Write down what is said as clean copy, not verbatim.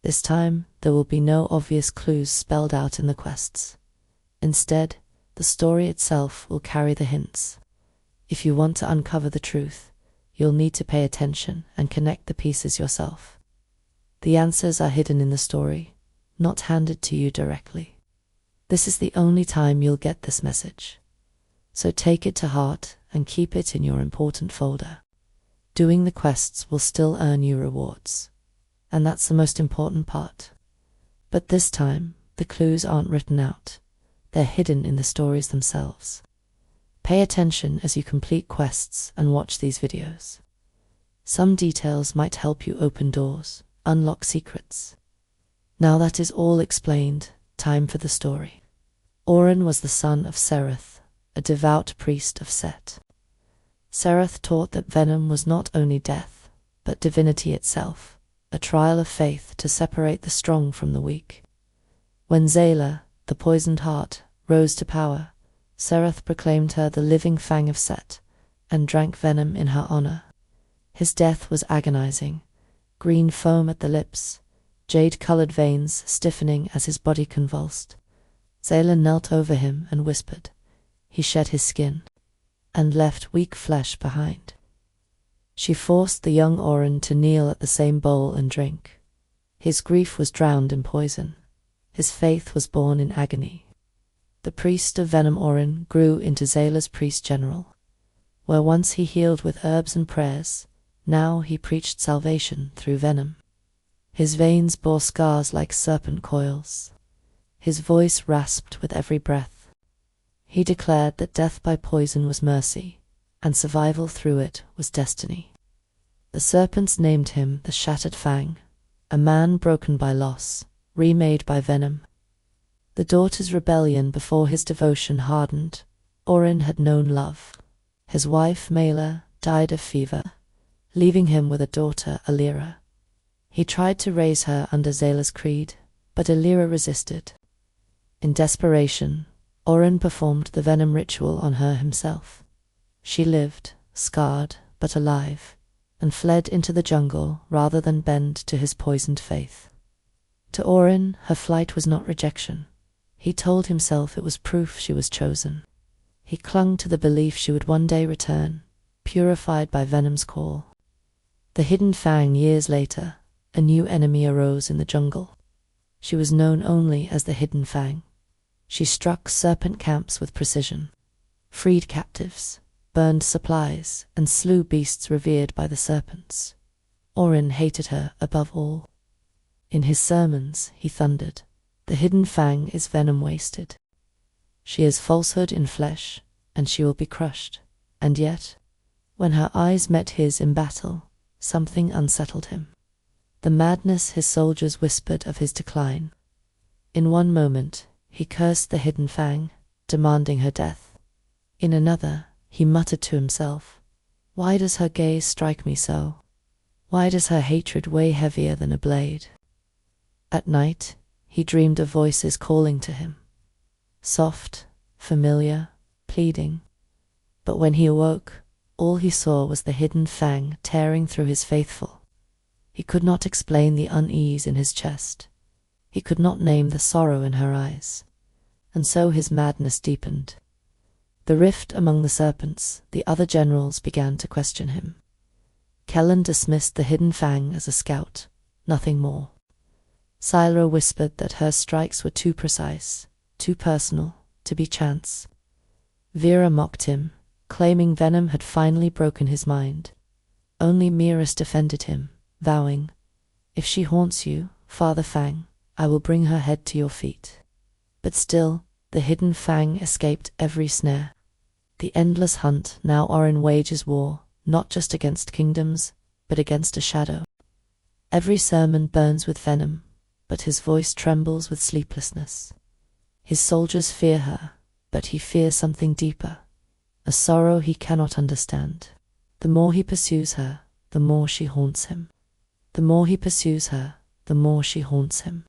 This time, there will be no obvious clues spelled out in the quests. Instead, the story itself will carry the hints. If you want to uncover the truth, you'll need to pay attention and connect the pieces yourself. The answers are hidden in the story, not handed to you directly. This is the only time you'll get this message. So take it to heart and keep it in your important folder. Doing the quests will still earn you rewards. And that's the most important part. But this time, the clues aren't written out. They're hidden in the stories themselves. Pay attention as you complete quests and watch these videos. Some details might help you open doors, unlock secrets. Now that is all explained, time for the story. Orrin was the son of Sereth, a devout priest of Set. Sereth taught that venom was not only death, but divinity itself, a trial of faith to separate the strong from the weak. When Zayla, the poisoned heart, rose to power, Sereth proclaimed her the living fang of Set, and drank venom in her honor. His death was agonizing, green foam at the lips, jade-colored veins stiffening as his body convulsed. Zayla knelt over him and whispered. He shed his skin, and left weak flesh behind. She forced the young Orrin to kneel at the same bowl and drink. His grief was drowned in poison. His faith was born in agony. The priest of venom Orrin grew into Zayla's priest general. Where once he healed with herbs and prayers, now he preached salvation through venom. His veins bore scars like serpent coils. His voice rasped with every breath. He declared that death by poison was mercy, and survival through it was destiny. The serpents named him the Shattered Fang, a man broken by loss, remade by venom. The daughter's rebellion before his devotion hardened. Orrin had known love. His wife, Mela, died of fever, leaving him with a daughter, Alira. He tried to raise her under Zayla's creed, but Alira resisted. In desperation, Orrin performed the venom ritual on her himself. She lived, scarred but alive, and fled into the jungle rather than bend to his poisoned faith. To Orrin, her flight was not rejection. He told himself it was proof she was chosen. He clung to the belief she would one day return, purified by venom's call. The Hidden Fang. Years later, a new enemy arose in the jungle. She was known only as the Hidden Fang. She struck serpent camps with precision, freed captives, burned supplies, and slew beasts revered by the serpents. Orrin hated her above all. In his sermons, he thundered, "The Hidden Fang is venom wasted. She is falsehood in flesh, and she will be crushed." And yet, when her eyes met his in battle, something unsettled him. The madness his soldiers whispered of his decline. In one moment, he cursed the Hidden Fang, demanding her death. In another, he muttered to himself, "Why does her gaze strike me so? Why does her hatred weigh heavier than a blade?" At night, he dreamed of voices calling to him, soft, familiar, pleading. But when he awoke, all he saw was the Hidden Fang tearing through his faithful. He could not explain the unease in his chest. He could not name the sorrow in her eyes. And so his madness deepened. The rift among the serpents, the other generals began to question him. Kellen dismissed the Hidden Fang as a scout, nothing more. Syra whispered that her strikes were too precise, too personal, to be chance. Vera mocked him, claiming venom had finally broken his mind. Only Miras defended him, vowing, "If she haunts you, Father Fang, I will bring her head to your feet." But still, the Hidden Fang escaped every snare. The endless hunt. Now Orrin wages war, not just against kingdoms, but against a shadow. Every sermon burns with venom, but his voice trembles with sleeplessness. His soldiers fear her, but he fears something deeper, a sorrow he cannot understand. The more he pursues her, the more she haunts him. The more he pursues her, the more she haunts him.